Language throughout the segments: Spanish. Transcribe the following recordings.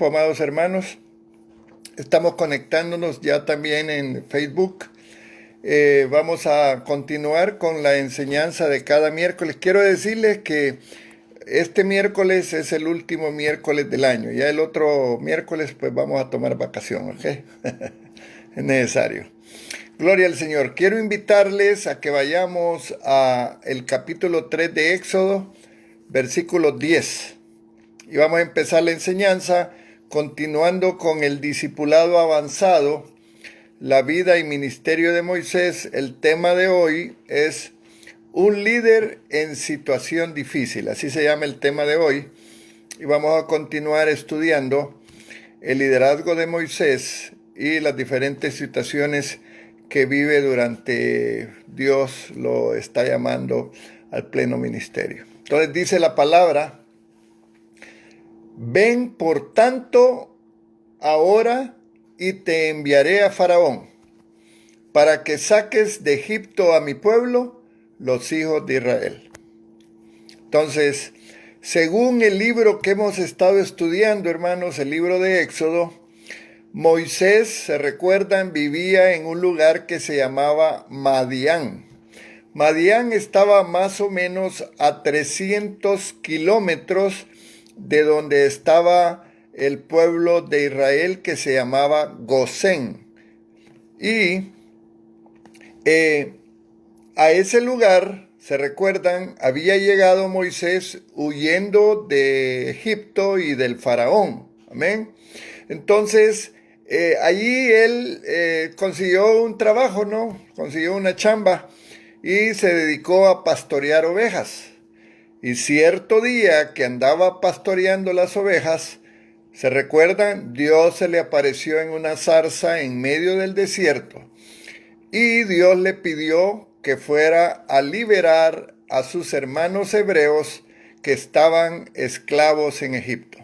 Amados hermanos, estamos conectándonos ya también en Facebook. Vamos a continuar con la enseñanza de cada miércoles. Quiero decirles que este miércoles es el último miércoles del año. Ya el otro miércoles pues vamos a tomar vacación, ¿ok? Es necesario. Gloria al Señor. Quiero invitarles a que vayamos a el capítulo 3 de Éxodo, versículo 10. Y vamos a empezar la enseñanza continuando con el discipulado avanzado, la vida y ministerio de Moisés. El tema de hoy es un líder en situación difícil. Así se llama el tema de hoy. Y vamos a continuar estudiando el liderazgo de Moisés y las diferentes situaciones que vive durante Dios lo está llamando al pleno ministerio. Entonces dice la palabra: ven por tanto ahora y te enviaré a Faraón, para que saques de Egipto a mi pueblo, los hijos de Israel. Entonces, según el libro que hemos estado estudiando, hermanos, el libro de Éxodo, Moisés, se recuerdan, vivía en un lugar que se llamaba Madián. Madián estaba más o menos a 300 kilómetros de donde estaba el pueblo de Israel, que se llamaba Gosén. Y a ese lugar, se recuerdan, había llegado Moisés huyendo de Egipto y del faraón. Amén. Entonces, allí él consiguió un trabajo, ¿no? Consiguió una chamba y se dedicó a pastorear ovejas. Y cierto día que andaba pastoreando las ovejas, ¿se recuerdan? Dios se le apareció en una zarza en medio del desierto. Y Dios le pidió que fuera a liberar a sus hermanos hebreos que estaban esclavos en Egipto.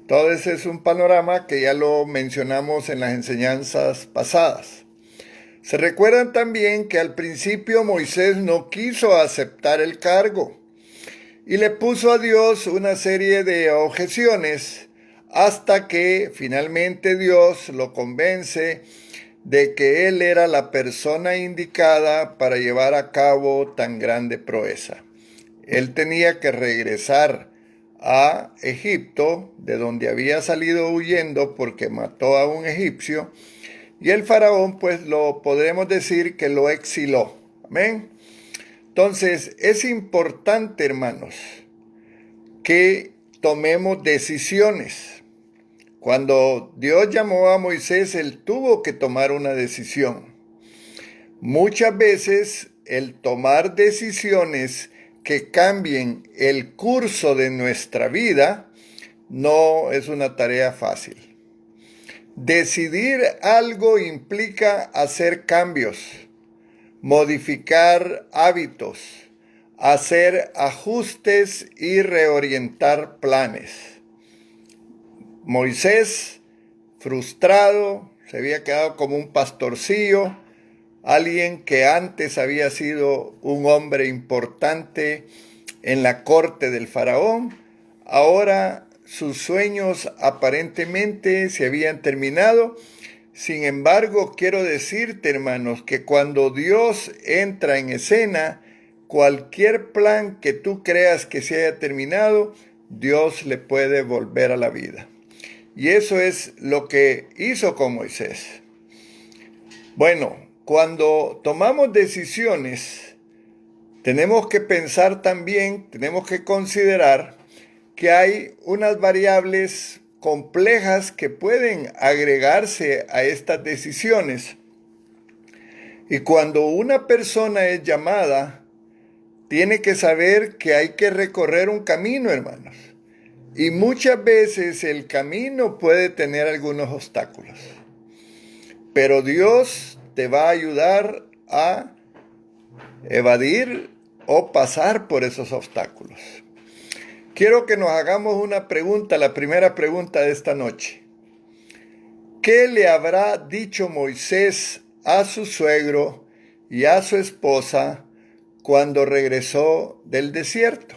Todo ese es un panorama que ya lo mencionamos en las enseñanzas pasadas. Se recuerdan también que al principio Moisés no quiso aceptar el cargo y le puso a Dios una serie de objeciones hasta que finalmente Dios lo convence de que él era la persona indicada para llevar a cabo tan grande proeza. Él tenía que regresar a Egipto, de donde había salido huyendo porque mató a un egipcio, y el faraón, pues lo podremos decir que lo exiló. Amén. Entonces, es importante, hermanos, que tomemos decisiones. Cuando Dios llamó a Moisés, él tuvo que tomar una decisión. Muchas veces el tomar decisiones que cambien el curso de nuestra vida no es una tarea fácil. Decidir algo implica hacer cambios, modificar hábitos, hacer ajustes y reorientar planes. Moisés, frustrado, se había quedado como un pastorcillo, alguien que antes había sido un hombre importante en la corte del faraón. Ahora sus sueños aparentemente se habían terminado. Sin embargo, quiero decirte, hermanos, que cuando Dios entra en escena, cualquier plan que tú creas que se haya terminado, Dios le puede volver a la vida. Y eso es lo que hizo con Moisés. Bueno, cuando tomamos decisiones, tenemos que pensar también, tenemos que considerar que hay unas variables complejas que pueden agregarse a estas decisiones. Y cuando una persona es llamada, tiene que saber que hay que recorrer un camino, hermanos. Y muchas veces el camino puede tener algunos obstáculos. Pero Dios te va a ayudar a evadir o pasar por esos obstáculos. Quiero que nos hagamos una pregunta, la primera pregunta de esta noche. ¿Qué le habrá dicho Moisés a su suegro y a su esposa cuando regresó del desierto?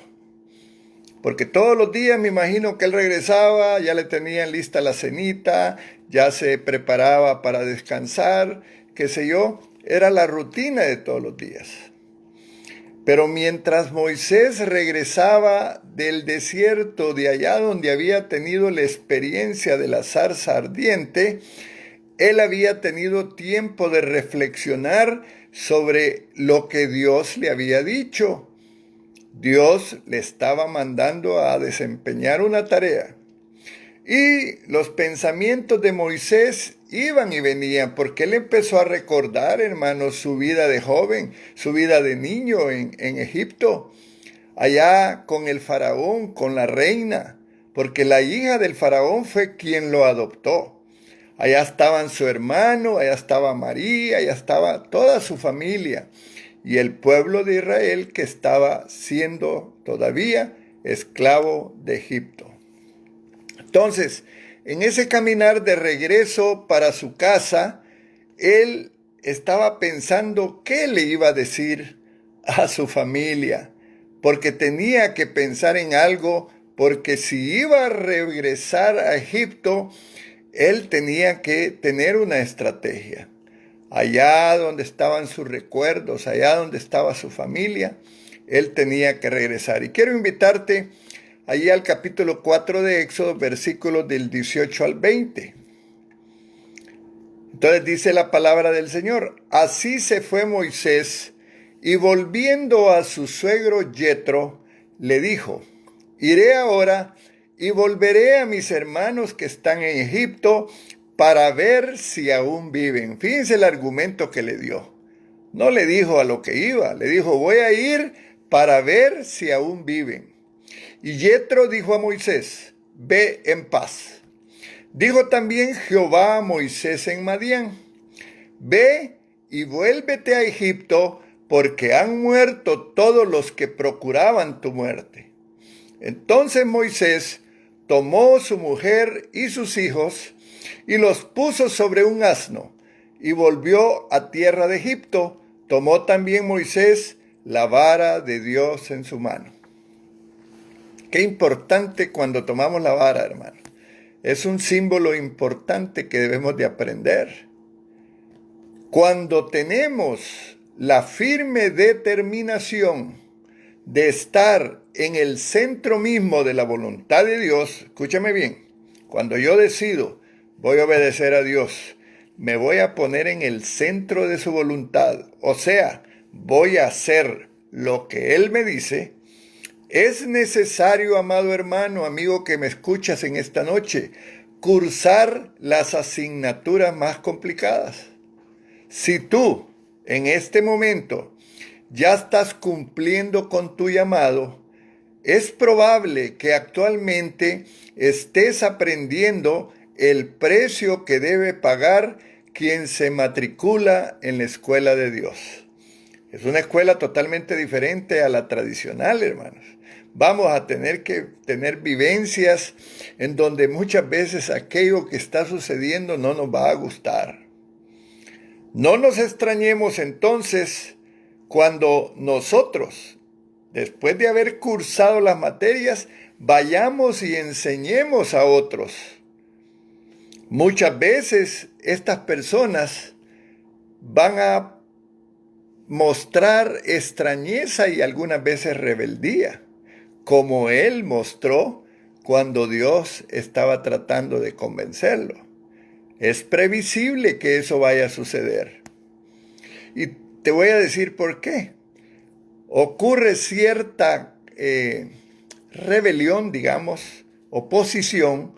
porque todos los días me imagino que él regresaba, ya le tenían lista la cenita, ya se preparaba para descansar, qué sé yo, era la rutina de todos los días. Pero mientras Moisés regresaba del desierto, de allá donde había tenido la experiencia de la zarza ardiente, él había tenido tiempo de reflexionar sobre lo que Dios le había dicho. Dios le estaba mandando a desempeñar una tarea. Y los pensamientos de Moisés iban y venían, porque él empezó a recordar, hermanos, su vida de joven, su vida de niño en Egipto, allá con el faraón, con la reina, porque la hija del faraón fue quien lo adoptó. Allá estaban su hermano, allá estaba María, allá estaba toda su familia y el pueblo de Israel que estaba siendo todavía esclavo de Egipto. Entonces, en ese caminar de regreso para su casa, él estaba pensando qué le iba a decir a su familia, porque tenía que pensar en algo, porque si iba a regresar a Egipto, él tenía que tener una estrategia. Allá donde estaban sus recuerdos, allá donde estaba su familia, él tenía que regresar. Y quiero invitarte allí al capítulo 4 de Éxodo, versículos del 18 al 20. Entonces dice la palabra del Señor: así se fue Moisés, y volviendo a su suegro Yetro, le dijo: iré ahora y volveré a mis hermanos que están en Egipto para ver si aún viven. Fíjense el argumento que le dio. No le dijo a lo que iba, le dijo: voy a ir para ver si aún viven. Y Yetro dijo a Moisés: ve en paz. Dijo también Jehová a Moisés en Madián: ve y vuélvete a Egipto, porque han muerto todos los que procuraban tu muerte. Entonces Moisés tomó su mujer y sus hijos y los puso sobre un asno y volvió a tierra de Egipto. Tomó también Moisés la vara de Dios en su mano. Qué importante cuando tomamos la vara, hermano. Es un símbolo importante que debemos de aprender. Cuando tenemos la firme determinación de estar en el centro mismo de la voluntad de Dios, escúchame bien, cuando yo decido, voy a obedecer a Dios, me voy a poner en el centro de su voluntad, o sea, voy a hacer lo que Él me dice. Es necesario, amado hermano, amigo que me escuchas en esta noche, cursar las asignaturas más complicadas. Si tú, en este momento, ya estás cumpliendo con tu llamado, es probable que actualmente estés aprendiendo el precio que debe pagar quien se matricula en la escuela de Dios. Es una escuela totalmente diferente a la tradicional, hermanos. Vamos a tener que tener vivencias en donde muchas veces aquello que está sucediendo no nos va a gustar. No nos extrañemos entonces cuando nosotros, después de haber cursado las materias, vayamos y enseñemos a otros. Muchas veces estas personas van a mostrar extrañeza y algunas veces rebeldía, como él mostró cuando Dios estaba tratando de convencerlo. Es previsible que eso vaya a suceder. Y te voy a decir por qué. Ocurre cierta rebelión, digamos, oposición,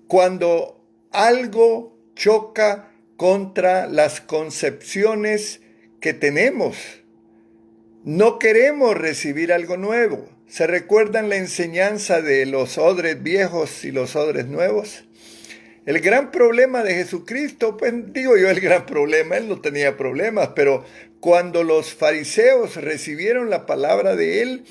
cuando algo choca contra las concepciones que tenemos. No queremos recibir algo nuevo. ¿Se recuerdan la enseñanza de los odres viejos y los odres nuevos? El gran problema de Jesucristo, pues digo yo el gran problema, él no tenía problemas, pero cuando los fariseos recibieron la palabra de él,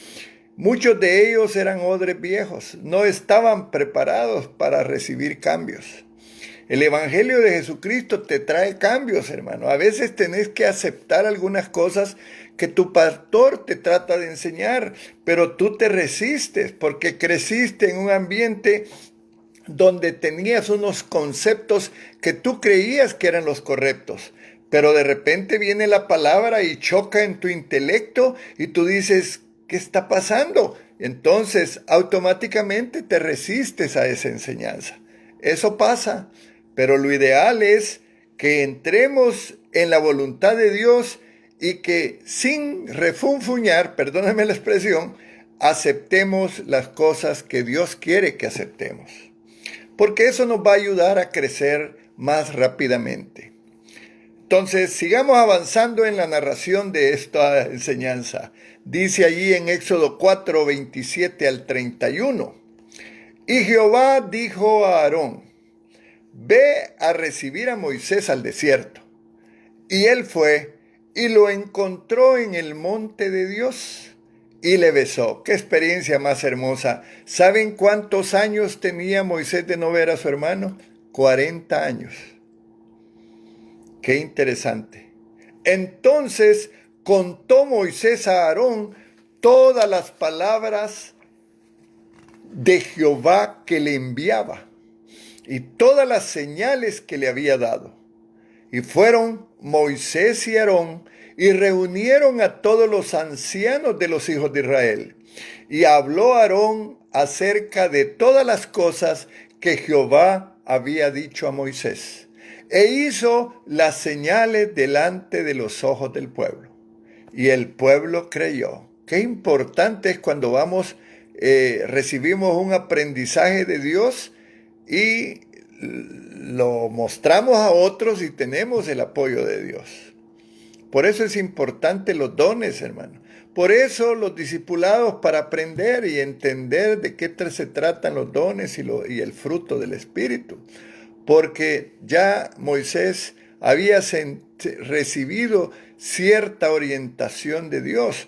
muchos de ellos eran odres viejos, no estaban preparados para recibir cambios. El Evangelio de Jesucristo te trae cambios, hermano. A veces tenés que aceptar algunas cosas que tu pastor te trata de enseñar, pero tú te resistes porque creciste en un ambiente donde tenías unos conceptos que tú creías que eran los correctos. Pero de repente viene la palabra y choca en tu intelecto y tú dices, ¿qué está pasando? Entonces automáticamente te resistes a esa enseñanza. Eso pasa, pero lo ideal es que entremos en la voluntad de Dios y que sin refunfuñar, perdóname la expresión, aceptemos las cosas que Dios quiere que aceptemos. Porque eso nos va a ayudar a crecer más rápidamente. Entonces, sigamos avanzando en la narración de esta enseñanza. Dice allí en Éxodo 4, 27 al 31. Y Jehová dijo a Aarón, ve a recibir a Moisés al desierto. Y él fue y lo encontró en el monte de Dios y le besó. ¡Qué experiencia más hermosa! ¿Saben cuántos años tenía Moisés de no ver a su hermano? 40 años. ¡Qué interesante! Entonces contó Moisés a Aarón todas las palabras de Jehová que le enviaba y todas las señales que le había dado. Y fueron Moisés y Aarón y reunieron a todos los ancianos de los hijos de Israel. Y habló Aarón acerca de todas las cosas que Jehová había dicho a Moisés. E hizo las señales delante de los ojos del pueblo. Y el pueblo creyó. Qué importante es cuando recibimos un aprendizaje de Dios y lo mostramos a otros y tenemos el apoyo de Dios. Por eso es importante los dones, hermano. Por eso los discipulados, para aprender y entender de qué se tratan los dones y el fruto del Espíritu. Porque ya Moisés había recibido cierta orientación de Dios.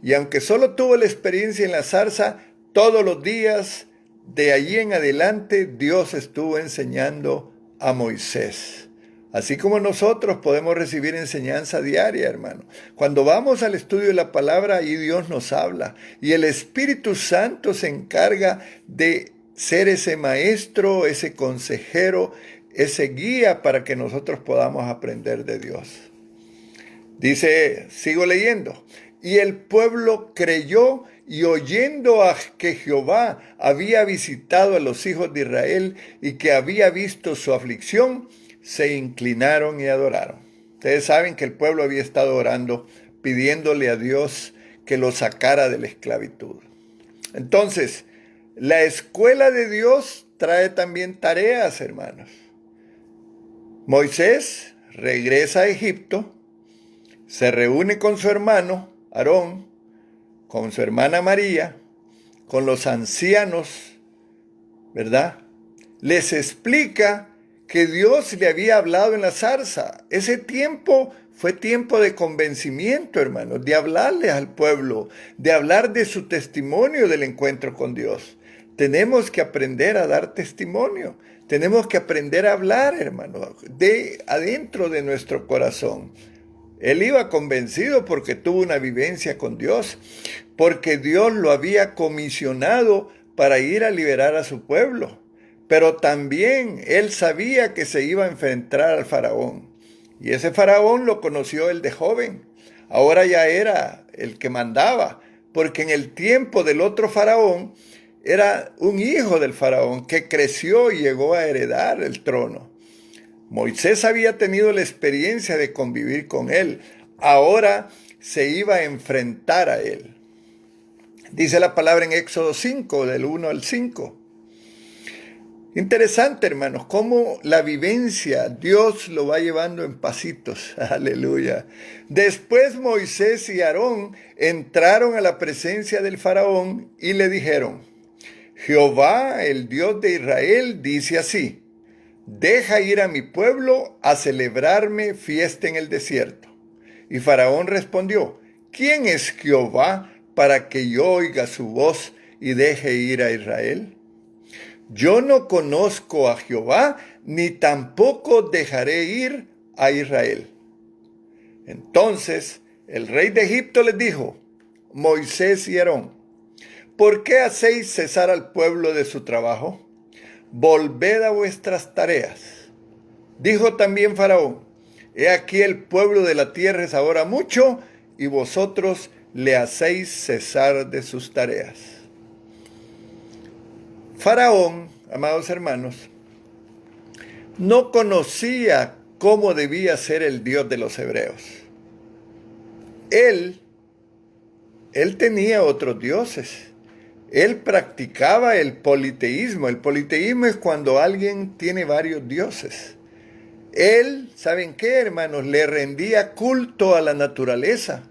Y aunque solo tuvo la experiencia en la zarza, todos los días de allí en adelante Dios estuvo enseñando a Moisés. Así como nosotros podemos recibir enseñanza diaria, hermano. Cuando vamos al estudio de la palabra, ahí Dios nos habla. Y el Espíritu Santo se encarga de ser ese maestro, ese consejero, ese guía para que nosotros podamos aprender de Dios. Dice, sigo leyendo. Y el pueblo creyó y oyendo a que Jehová había visitado a los hijos de Israel y que había visto su aflicción, se inclinaron y adoraron. Ustedes saben que el pueblo había estado orando, pidiéndole a Dios que lo sacara de la esclavitud. Entonces, la escuela de Dios trae también tareas, hermanos. Moisés regresa a Egipto, se reúne con su hermano Aarón, con su hermana María, con los ancianos, ¿verdad? Les explica que Dios le había hablado en la zarza. Ese tiempo fue tiempo de convencimiento, hermanos, de hablarle al pueblo, de hablar de su testimonio del encuentro con Dios. Tenemos que aprender a dar testimonio. Tenemos que aprender a hablar, hermano, de adentro de nuestro corazón. Él iba convencido porque tuvo una vivencia con Dios, porque Dios lo había comisionado para ir a liberar a su pueblo. Pero también él sabía que se iba a enfrentar al faraón. Y ese faraón lo conoció él de joven. Ahora ya era el que mandaba, porque en el tiempo del otro faraón era un hijo del faraón que creció y llegó a heredar el trono. Moisés había tenido la experiencia de convivir con él. Ahora se iba a enfrentar a él. Dice la palabra en Éxodo 5, del 1 al 5. Interesante, hermanos, cómo la vivencia Dios lo va llevando en pasitos. Aleluya. Después Moisés y Aarón entraron a la presencia del faraón y le dijeron, Jehová, el Dios de Israel, dice así, deja ir a mi pueblo a celebrarme fiesta en el desierto. Y Faraón respondió, ¿quién es Jehová para que yo oiga su voz y deje ir a Israel? Yo no conozco a Jehová, ni tampoco dejaré ir a Israel. Entonces el rey de Egipto les dijo: Moisés y Aarón, ¿por qué hacéis cesar al pueblo de su trabajo? Volved a vuestras tareas. Dijo también Faraón: he aquí el pueblo de la tierra es ahora mucho, y vosotros le hacéis cesar de sus tareas. Faraón, amados hermanos, no conocía cómo debía ser el Dios de los hebreos. Él tenía otros dioses. Él practicaba el politeísmo. El politeísmo es cuando alguien tiene varios dioses. Él, ¿saben qué, hermanos? Le rendía culto a la naturaleza,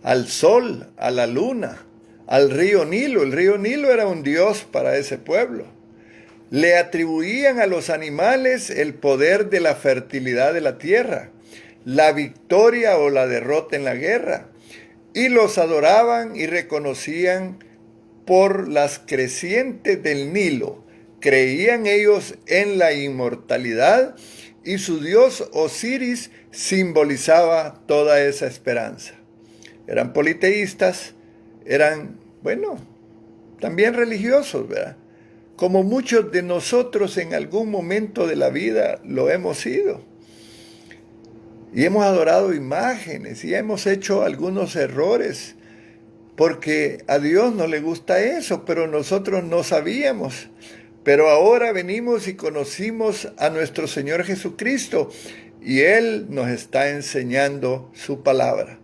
al sol, a la luna, al río Nilo. El río Nilo era un dios para ese pueblo. Le atribuían a los animales el poder de la fertilidad de la tierra, la victoria o la derrota en la guerra, y los adoraban y reconocían por las crecientes del Nilo. Creían ellos en la inmortalidad, y su dios Osiris simbolizaba toda esa esperanza. Eran politeístas, eran, también religiosos, ¿verdad? Como muchos de nosotros en algún momento de la vida lo hemos sido. Y hemos adorado imágenes y hemos hecho algunos errores, porque a Dios no le gusta eso, pero nosotros no sabíamos. Pero ahora venimos y conocimos a nuestro Señor Jesucristo, y Él nos está enseñando su palabra.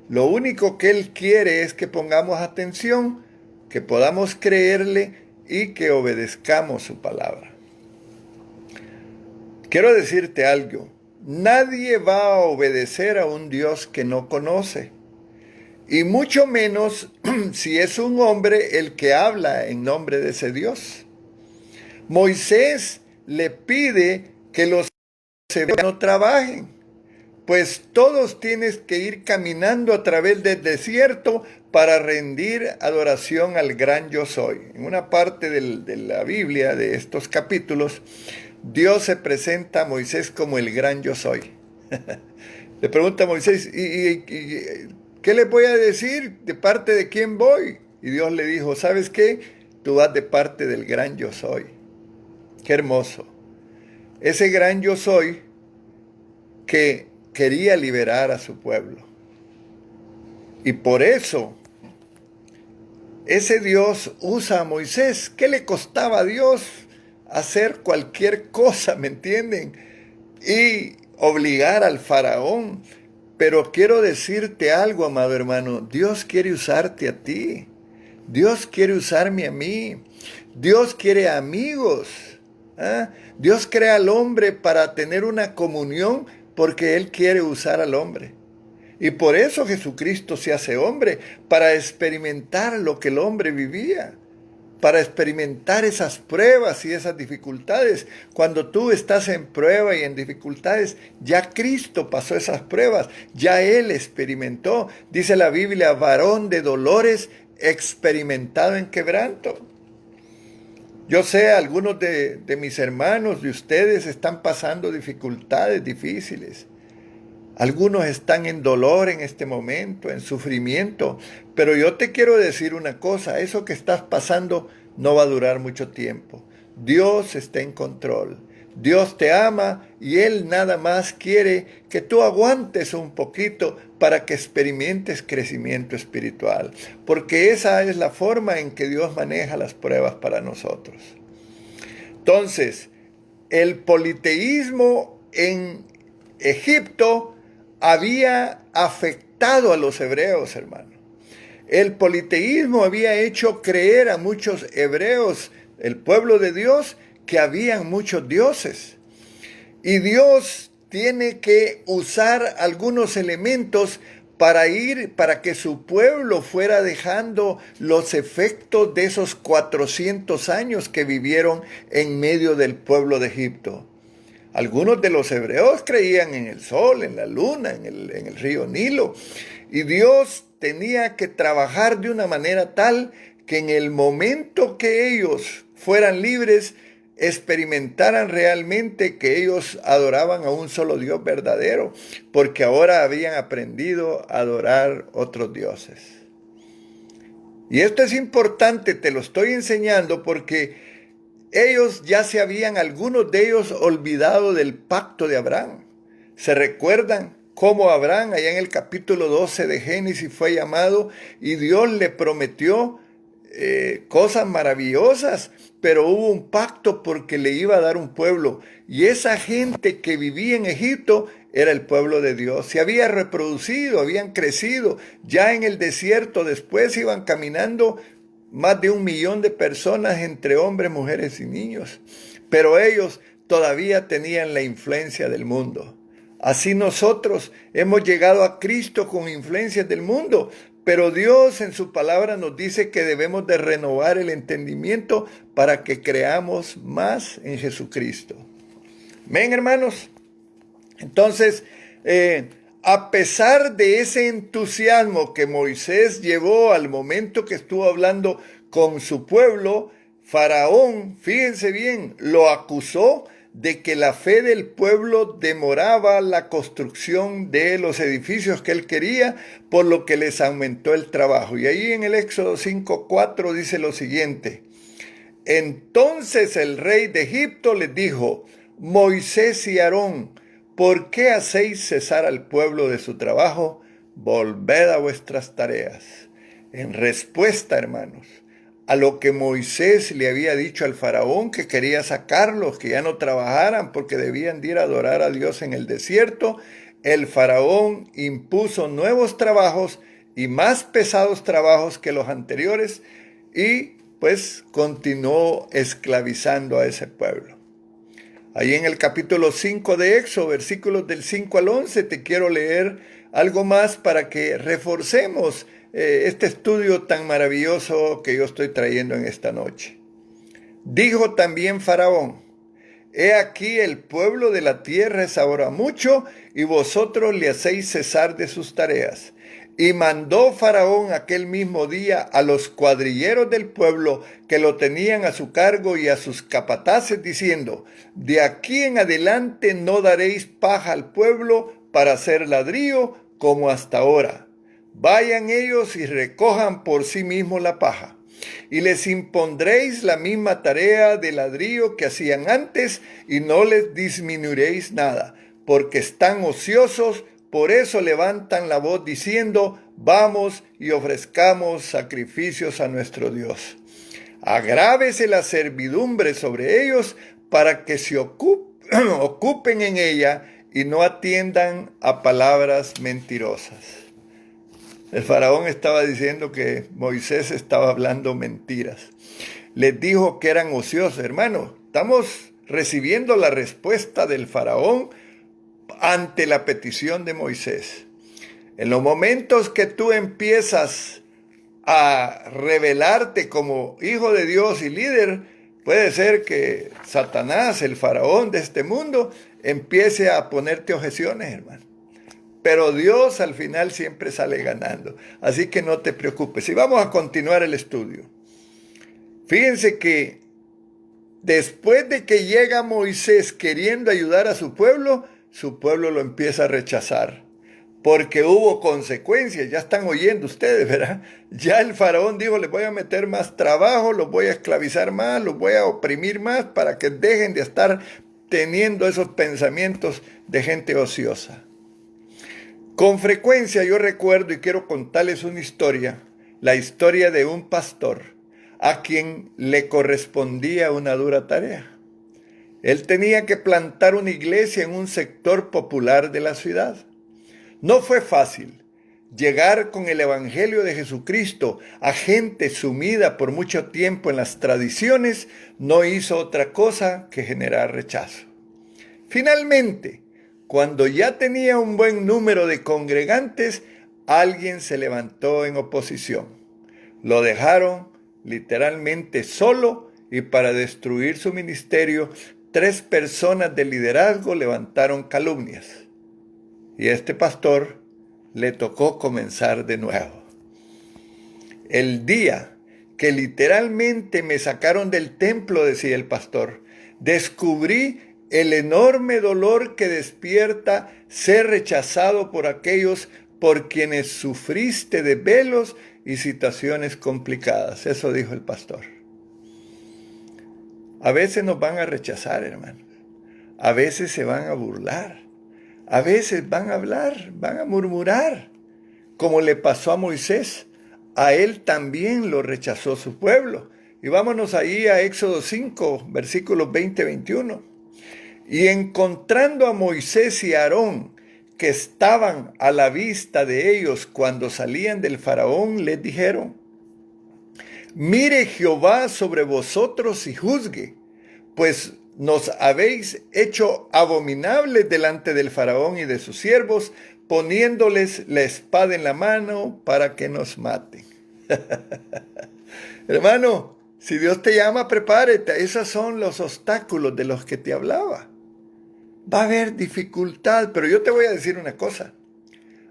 Lo único que Él quiere es que pongamos atención, que podamos creerle y que obedezcamos su palabra. Quiero decirte algo: nadie va a obedecer a un Dios que no conoce, y mucho menos si es un hombre el que habla en nombre de ese Dios. Moisés le pide que los hebreos no trabajen, pues todos tienes que ir caminando a través del desierto para rendir adoración al gran yo soy. En una parte de la Biblia, de estos capítulos, Dios se presenta a Moisés como el gran yo soy. Le pregunta a Moisés: ¿Y qué le voy a decir? ¿De parte de quién voy? Y Dios le dijo: ¿sabes qué? Tú vas de parte del gran yo soy. Qué hermoso. Ese gran yo soy que quería liberar a su pueblo. Y por eso ese Dios usa a Moisés. ¿Qué le costaba a Dios hacer cualquier cosa, me entienden? Y obligar al faraón. Pero quiero decirte algo, amado hermano: Dios quiere usarte a ti. Dios quiere usarme a mí. Dios quiere amigos. Dios crea al hombre para tener una comunión, porque Él quiere usar al hombre. Y por eso Jesucristo se hace hombre, para experimentar lo que el hombre vivía, para experimentar esas pruebas y esas dificultades. Cuando tú estás en prueba y en dificultades, ya Cristo pasó esas pruebas, ya Él experimentó. Dice la Biblia: varón de dolores, experimentado en quebranto. Yo sé, algunos de mis hermanos, de ustedes, están pasando dificultades difíciles. Algunos están en dolor en este momento, en sufrimiento. Pero yo te quiero decir una cosa: eso que estás pasando no va a durar mucho tiempo. Dios está en control. Dios te ama, y Él nada más quiere que tú aguantes un poquito para que experimentes crecimiento espiritual. Porque esa es la forma en que Dios maneja las pruebas para nosotros. Entonces, el politeísmo en Egipto había afectado a los hebreos, hermano. El politeísmo había hecho creer a muchos hebreos, el pueblo de Dios, que habían muchos dioses. Y Dios tiene que usar algunos elementos para que su pueblo fuera dejando los efectos de esos 400 años que vivieron en medio del pueblo de Egipto. Algunos de los hebreos creían en el sol, en la luna, en el río Nilo. Y Dios tenía que trabajar de una manera tal que en el momento que ellos fueran libres, experimentaran realmente que ellos adoraban a un solo Dios verdadero, porque ahora habían aprendido a adorar otros dioses. Y esto es importante, te lo estoy enseñando porque ellos ya se habían, algunos de ellos, olvidado del pacto de Abraham. ¿Se recuerdan cómo Abraham, allá en el capítulo 12 de Génesis, fue llamado y Dios le prometió cosas maravillosas, pero hubo un pacto porque le iba a dar un pueblo, y esa gente que vivía en Egipto era el pueblo de Dios, se había reproducido, habían crecido, ya en el desierto después iban caminando más de 1 millón de personas entre hombres, mujeres y niños, pero ellos todavía tenían la influencia del mundo. Así nosotros hemos llegado a Cristo con influencias del mundo, pero Dios en su palabra nos dice que debemos de renovar el entendimiento para que creamos más en Jesucristo. ¿Ven, hermanos? Entonces, a pesar de ese entusiasmo que Moisés llevó al momento que estuvo hablando con su pueblo, Faraón, fíjense bien, lo acusó de que la fe del pueblo demoraba la construcción de los edificios que él quería, por lo que les aumentó el trabajo. Y ahí en el Éxodo 5:4 dice lo siguiente: entonces el rey de Egipto les dijo: Moisés y Aarón, ¿por qué hacéis cesar al pueblo de su trabajo? Volved a vuestras tareas. En respuesta, hermanos, a lo que Moisés le había dicho al faraón, que quería sacarlos, que ya no trabajaran porque debían de ir a adorar a Dios en el desierto, el faraón impuso nuevos trabajos y más pesados trabajos que los anteriores, y pues continuó esclavizando a ese pueblo. Ahí en el capítulo 5 de Éxodo, versículos del 5 al 11, te quiero leer algo más para que reforcemos este estudio tan maravilloso que yo estoy trayendo en esta noche. Dijo también Faraón: he aquí el pueblo de la tierra es ahora mucho, y vosotros le hacéis cesar de sus tareas. Y mandó Faraón aquel mismo día a los cuadrilleros del pueblo que lo tenían a su cargo y a sus capataces, diciendo: de aquí en adelante no daréis paja al pueblo para hacer ladrillo como hasta ahora. Vayan ellos y recojan por sí mismos la paja. Y les impondréis la misma tarea de ladrillo que hacían antes, y no les disminuiréis nada, porque están ociosos. Por eso levantan la voz diciendo: vamos y ofrezcamos sacrificios a nuestro Dios. Agrávese la servidumbre sobre ellos para que se ocupen en ella y no atiendan a palabras mentirosas. El faraón estaba diciendo que Moisés estaba hablando mentiras. Les dijo que eran ociosos. Hermano, estamos recibiendo la respuesta del faraón ante la petición de Moisés. En los momentos que tú empiezas a revelarte como hijo de Dios y líder, puede ser que Satanás, el faraón de este mundo, empiece a ponerte objeciones, hermano. Pero Dios al final siempre sale ganando. Así que no te preocupes. Y vamos a continuar el estudio. Fíjense que después de que llega Moisés queriendo ayudar a su pueblo lo empieza a rechazar. Porque hubo consecuencias. Ya están oyendo ustedes, ¿verdad? Ya el faraón dijo: les voy a meter más trabajo, los voy a esclavizar más, los voy a oprimir más para que dejen de estar teniendo esos pensamientos de gente ociosa. Con frecuencia yo recuerdo y quiero contarles una historia, la historia de un pastor a quien le correspondía una dura tarea. Él tenía que plantar una iglesia en un sector popular de la ciudad. No fue fácil llegar con el evangelio de Jesucristo a gente sumida por mucho tiempo en las tradiciones. No hizo otra cosa que generar rechazo. Finalmente, cuando ya tenía un buen número de congregantes, alguien se levantó en oposición. Lo dejaron literalmente solo, y para destruir su ministerio, 3 personas de liderazgo levantaron calumnias. Y a este pastor le tocó comenzar de nuevo. El día que literalmente me sacaron del templo, decía el pastor, descubrí el enorme dolor que despierta ser rechazado por aquellos por quienes sufriste desvelos y situaciones complicadas. Eso dijo el pastor. A veces nos van a rechazar, hermanos. A veces se van a burlar. A veces van a hablar, van a murmurar. Como le pasó a Moisés, a él también lo rechazó su pueblo. Y vámonos ahí a Éxodo 5, versículos 20-21. Y encontrando a Moisés y a Aarón, que estaban a la vista de ellos cuando salían del faraón, les dijeron: mire Jehová sobre vosotros y juzgue, pues nos habéis hecho abominables delante del faraón y de sus siervos, poniéndoles la espada en la mano para que nos maten. Hermano, si Dios te llama, prepárate. Esos son los obstáculos de los que te hablaba. Va a haber dificultad, pero yo te voy a decir una cosa.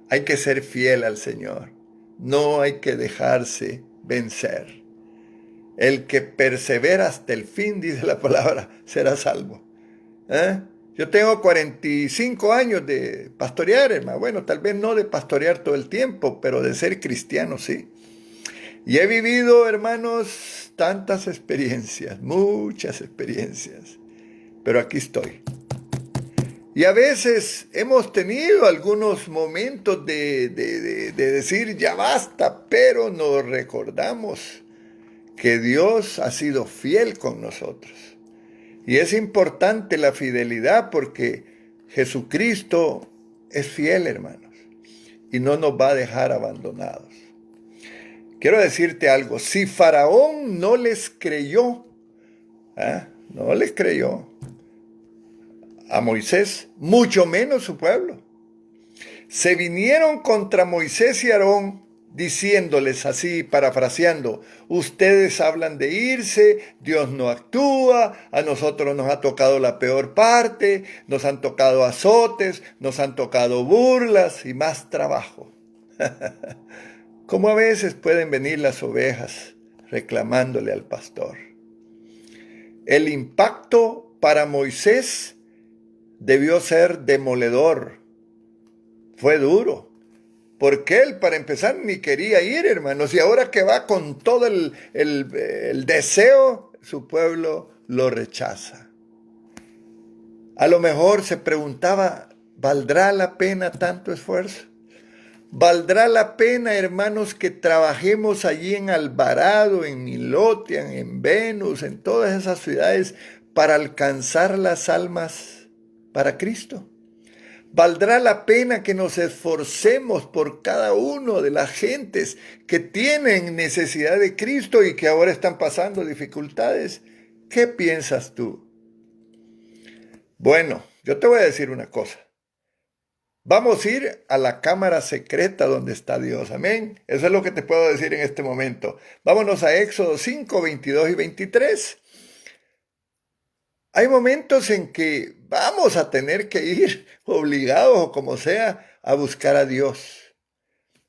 Hay que ser fiel al Señor. No hay que dejarse vencer. El que persevera hasta el fin, dice la palabra, será salvo. Yo tengo 45 años de pastorear, hermano. Bueno, tal vez no de pastorear todo el tiempo, pero de ser cristiano, sí. Y he vivido, hermanos, tantas experiencias, muchas experiencias. Pero aquí estoy. Y a veces hemos tenido algunos momentos de decir ya basta, pero nos recordamos que Dios ha sido fiel con nosotros. Y es importante la fidelidad porque Jesucristo es fiel, hermanos, y no nos va a dejar abandonados. Quiero decirte algo, si Faraón no les creyó, no les creyó a Moisés, mucho menos su pueblo. Se vinieron contra Moisés y Aarón, diciéndoles así, parafraseando: ustedes hablan de irse, Dios no actúa, a nosotros nos ha tocado la peor parte, nos han tocado azotes, nos han tocado burlas y más trabajo. Como a veces pueden venir las ovejas reclamándole al pastor. El impacto para Moisés debió ser demoledor. Fue duro. Porque él, para empezar, ni quería ir, hermanos. Y ahora que va con todo el deseo, su pueblo lo rechaza. A lo mejor se preguntaba, ¿valdrá la pena tanto esfuerzo? ¿Valdrá la pena, hermanos, que trabajemos allí en Alvarado, en Nilotian, en Venus, en todas esas ciudades para alcanzar las almas para Cristo? ¿Valdrá la pena que nos esforcemos por cada uno de las gentes que tienen necesidad de Cristo y que ahora están pasando dificultades? ¿Qué piensas tú? Bueno, yo te voy a decir una cosa. Vamos a ir a la cámara secreta donde está Dios. Amén. Eso es lo que te puedo decir en este momento. Vámonos a Éxodo 5, 22 y 23. Hay momentos en que vamos a tener que ir obligados o como sea a buscar a Dios.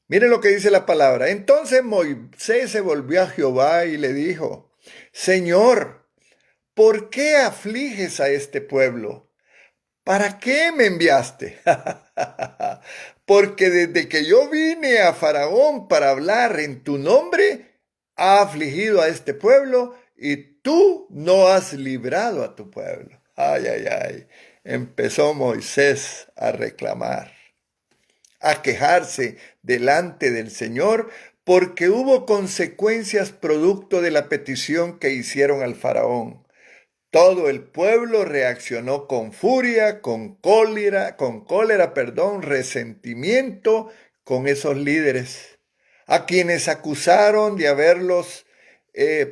Miren lo que dice la palabra. Entonces Moisés se volvió a Jehová y le dijo: Señor, ¿por qué afliges a este pueblo? ¿Para qué me enviaste? Porque desde que yo vine a Faraón para hablar en tu nombre, ha afligido a este pueblo y tú no has librado a tu pueblo. Ay, ay, ay. Empezó Moisés a reclamar, a quejarse delante del Señor porque hubo consecuencias producto de la petición que hicieron al Faraón. Todo el pueblo reaccionó con furia, con cólera, resentimiento con esos líderes, a quienes acusaron de haberlos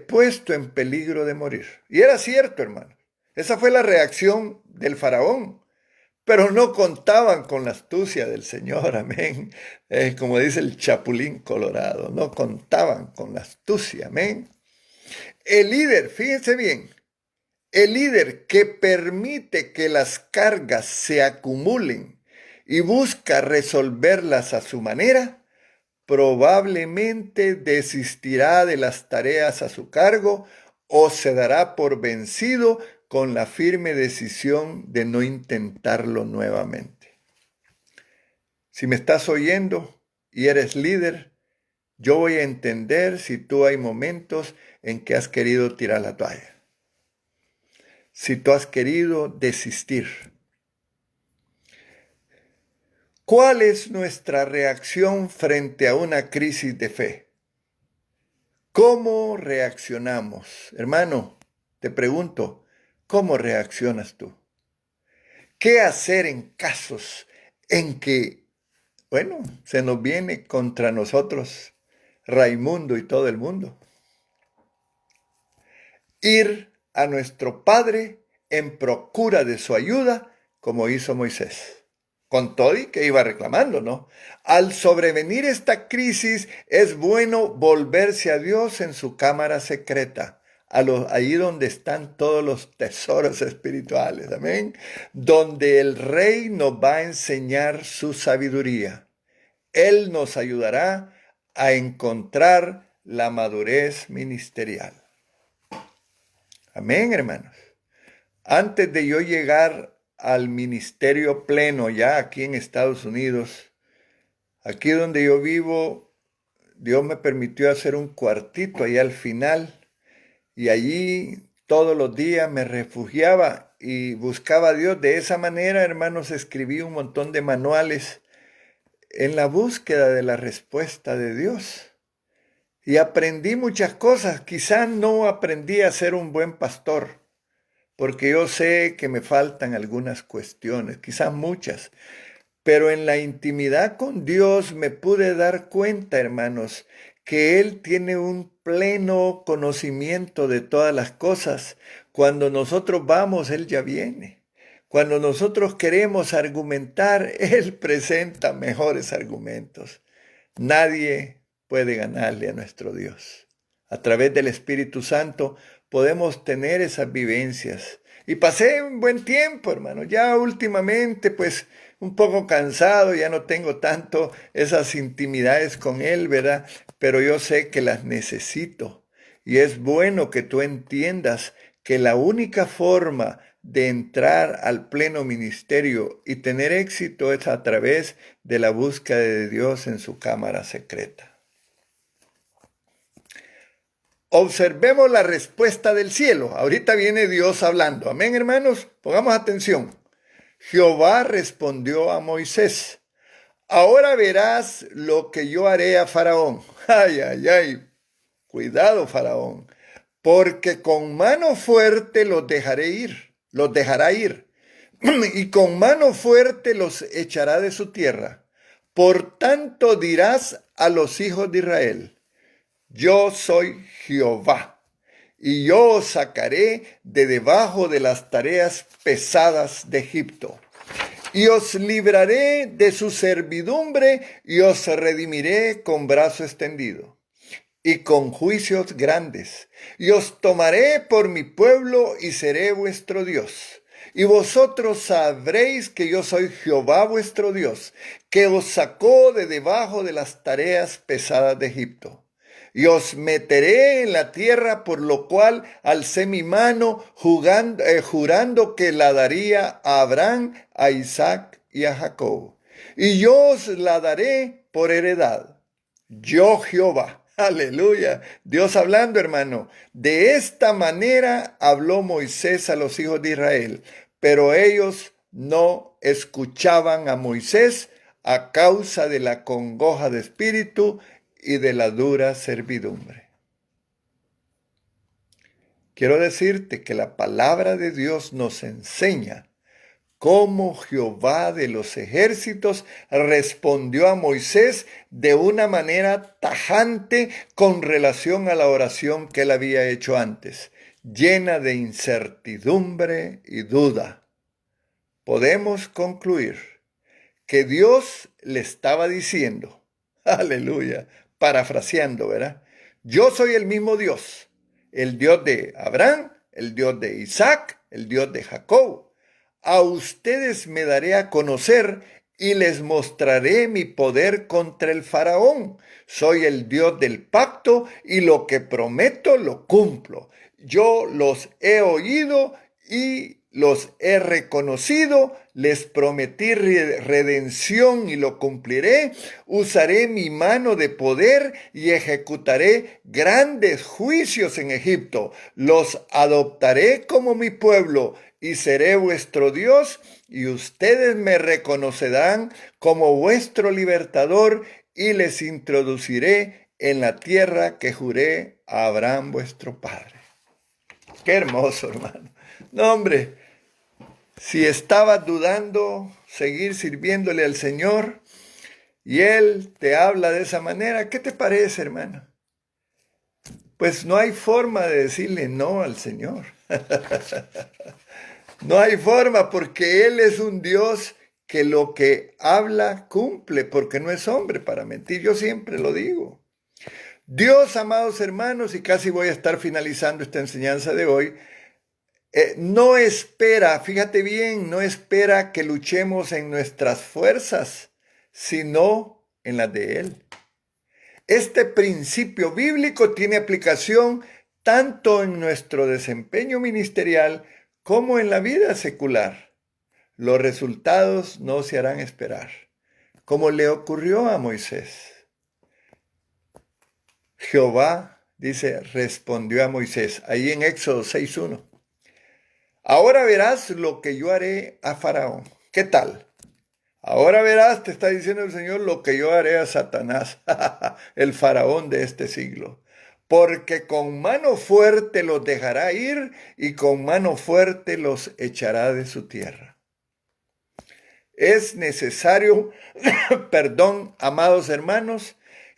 puesto en peligro de morir. Y era cierto, hermano. Esa fue la reacción del faraón. Pero no contaban con la astucia del Señor, amén. Como dice el Chapulín Colorado, no contaban con la astucia, amén. El líder, fíjense bien, el líder que permite que las cargas se acumulen y busca resolverlas a su manera, probablemente desistirá de las tareas a su cargo o se dará por vencido con la firme decisión de no intentarlo nuevamente. Si me estás oyendo y eres líder, yo voy a entender si tú hay momentos en que has querido tirar la toalla. Si tú has querido desistir. ¿Cuál es nuestra reacción frente a una crisis de fe? ¿Cómo reaccionamos? Hermano, te pregunto, ¿cómo reaccionas tú? ¿Qué hacer en casos en que, se nos viene contra nosotros Raimundo y todo el mundo? Ir a nuestro Padre en procura de su ayuda, como hizo Moisés. Con todo y que iba reclamando, ¿no? Al sobrevenir esta crisis, es bueno volverse a Dios en su cámara secreta, ahí donde están todos los tesoros espirituales, amén, donde el Rey nos va a enseñar su sabiduría. Él nos ayudará a encontrar la madurez ministerial. Amén, hermanos. Antes de yo llegar al ministerio pleno ya aquí en Estados Unidos, aquí donde yo vivo, Dios me permitió hacer un cuartito allá al final y allí todos los días me refugiaba y buscaba a Dios. De esa manera, hermanos, escribí un montón de manuales en la búsqueda de la respuesta de Dios. Y aprendí muchas cosas. Quizás no aprendí a ser un buen pastor, porque yo sé que me faltan algunas cuestiones, quizás muchas. Pero en la intimidad con Dios me pude dar cuenta, hermanos, que Él tiene un pleno conocimiento de todas las cosas. Cuando nosotros vamos, Él ya viene. Cuando nosotros queremos argumentar, Él presenta mejores argumentos. Nadie puede ganarle a nuestro Dios. A través del Espíritu Santo podemos tener esas vivencias. Y pasé un buen tiempo, hermano. Ya últimamente, pues, un poco cansado, ya no tengo tanto esas intimidades con Él, ¿verdad? Pero yo sé que las necesito. Y es bueno que tú entiendas que la única forma de entrar al pleno ministerio y tener éxito es a través de la búsqueda de Dios en su cámara secreta. Observemos la respuesta del cielo. Ahorita viene Dios hablando. Amén, hermanos. Pongamos atención. Jehová respondió a Moisés: ahora verás lo que yo haré a Faraón. Ay, ay, ay. Cuidado, Faraón. Porque con mano fuerte los dejará ir. Y con mano fuerte los echará de su tierra. Por tanto dirás a los hijos de Israel: yo soy Jehová, y yo os sacaré de debajo de las tareas pesadas de Egipto, y os libraré de su servidumbre, y os redimiré con brazo extendido, y con juicios grandes, y os tomaré por mi pueblo, y seré vuestro Dios. Y vosotros sabréis que yo soy Jehová vuestro Dios, que os sacó de debajo de las tareas pesadas de Egipto. Y os meteré en la tierra, por lo cual alcé mi mano jurando que la daría a Abraham, a Isaac y a Jacob. Y yo os la daré por heredad. Yo Jehová. Aleluya. Dios hablando, hermano. De esta manera habló Moisés a los hijos de Israel, pero ellos no escuchaban a Moisés a causa de la congoja de espíritu y de la dura servidumbre. Quiero decirte que la palabra de Dios nos enseña cómo Jehová de los ejércitos respondió a Moisés de una manera tajante con relación a la oración que él había hecho antes, llena de incertidumbre y duda. Podemos concluir que Dios le estaba diciendo, aleluya, parafraseando, ¿verdad? Yo soy el mismo Dios, el Dios de Abraham, el Dios de Isaac, el Dios de Jacob. A ustedes me daré a conocer y les mostraré mi poder contra el faraón. Soy el Dios del pacto y lo que prometo lo cumplo. Yo los he oído y los he reconocido, les prometí redención y lo cumpliré, usaré mi mano de poder y ejecutaré grandes juicios en Egipto, los adoptaré como mi pueblo y seré vuestro Dios, y ustedes me reconocerán como vuestro libertador, y les introduciré en la tierra que juré a Abraham vuestro padre. Qué hermoso, hermano. No, hombre, si estabas dudando seguir sirviéndole al Señor y Él te habla de esa manera, ¿qué te parece, hermano? Pues no hay forma de decirle no al Señor. No hay forma, porque Él es un Dios que lo que habla cumple, porque no es hombre para mentir. Yo siempre lo digo. Dios, amados hermanos, y casi voy a estar finalizando esta enseñanza de hoy, no espera, fíjate bien, no espera que luchemos en nuestras fuerzas, sino en las de Él. Este principio bíblico tiene aplicación tanto en nuestro desempeño ministerial como en la vida secular. Los resultados no se harán esperar, como le ocurrió a Moisés. Jehová, dice, respondió a Moisés, ahí en Éxodo 6:1. Ahora verás lo que yo haré a Faraón. ¿Qué tal? Ahora verás, te está diciendo el Señor, lo que yo haré a Satanás, el faraón de este siglo. Porque con mano fuerte los dejará ir y con mano fuerte los echará de su tierra. Es necesario, amados hermanos,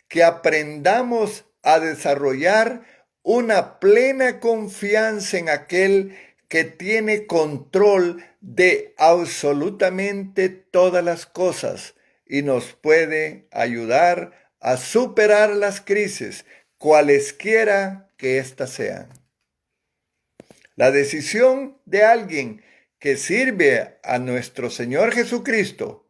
que aprendamos a desarrollar una plena confianza en aquel que tiene control de absolutamente todas las cosas y nos puede ayudar a superar las crisis, cualesquiera que éstas sean. La decisión de alguien que sirve a nuestro Señor Jesucristo,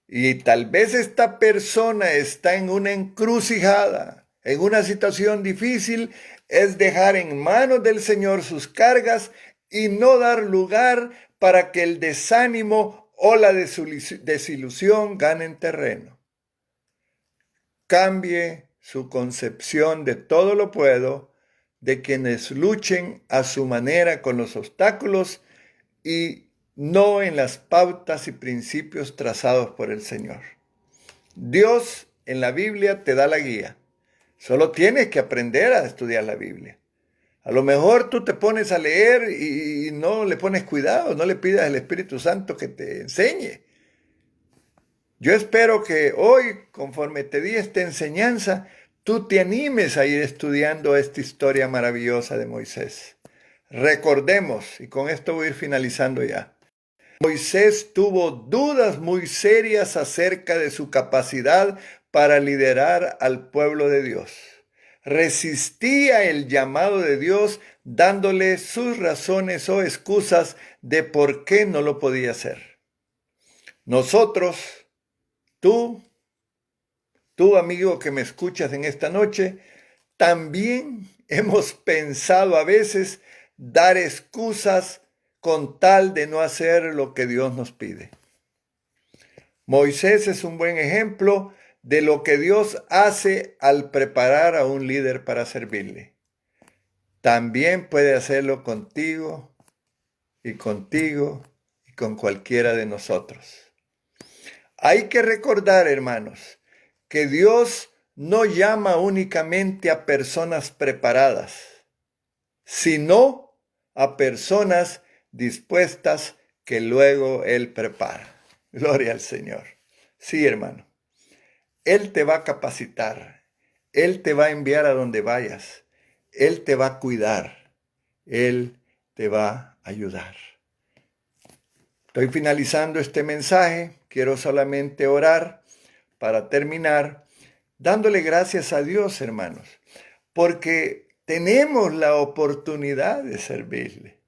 y tal vez esta persona está en una encrucijada, en una situación difícil, es dejar en manos del Señor sus cargas y no dar lugar para que el desánimo o la desilusión ganen terreno. Cambie su concepción de todo lo puedo, de quienes luchen a su manera con los obstáculos y no en las pautas y principios trazados por el Señor. Dios en la Biblia te da la guía. Solo tienes que aprender a estudiar la Biblia. A lo mejor tú te pones a leer y no le pones cuidado, no le pidas al Espíritu Santo que te enseñe. Yo espero que hoy, conforme te di esta enseñanza, tú te animes a ir estudiando esta historia maravillosa de Moisés. Recordemos, y con esto voy a ir finalizando ya, Moisés tuvo dudas muy serias acerca de su capacidad para liderar al pueblo de Dios. Resistía el llamado de Dios dándole sus razones o excusas de por qué no lo podía hacer. Nosotros, tú amigo que me escuchas en esta noche, también hemos pensado a veces dar excusas con tal de no hacer lo que Dios nos pide. Moisés es un buen ejemplo de lo que Dios hace al preparar a un líder para servirle. También puede hacerlo contigo y con cualquiera de nosotros. Hay que recordar, hermanos, que Dios no llama únicamente a personas preparadas, sino a personas dispuestas que luego Él prepara. Gloria al Señor. Sí, hermano. Él te va a capacitar. Él te va a enviar a donde vayas. Él te va a cuidar. Él te va a ayudar. Estoy finalizando este mensaje. Quiero solamente orar para terminar, dándole gracias a Dios, hermanos, porque tenemos la oportunidad de servirle.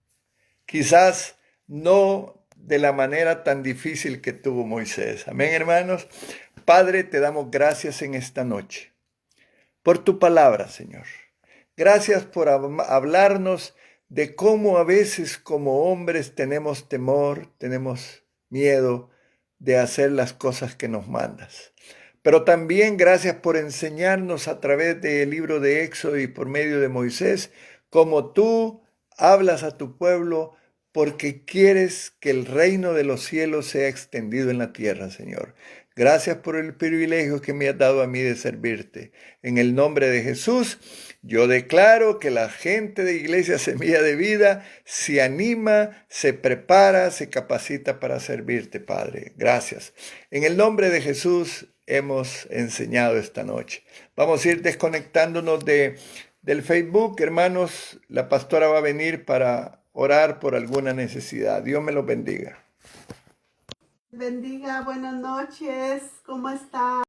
Quizás no de la manera tan difícil que tuvo Moisés. Amén, hermanos. Padre, te damos gracias en esta noche por tu palabra, Señor. Gracias por hablarnos de cómo a veces como hombres tenemos temor, tenemos miedo de hacer las cosas que nos mandas. Pero también gracias por enseñarnos a través del libro de Éxodo y por medio de Moisés, cómo tú hablas a tu pueblo porque quieres que el reino de los cielos sea extendido en la tierra, Señor. Gracias por el privilegio que me has dado a mí de servirte. En el nombre de Jesús, yo declaro que la gente de Iglesia Semilla de Vida se anima, se prepara, se capacita para servirte, Padre. Gracias. En el nombre de Jesús hemos enseñado esta noche. Vamos a ir desconectándonos del Facebook. Hermanos, la pastora va a venir para orar por alguna necesidad. Dios me los bendiga. Bendiga, buenas noches, ¿cómo está?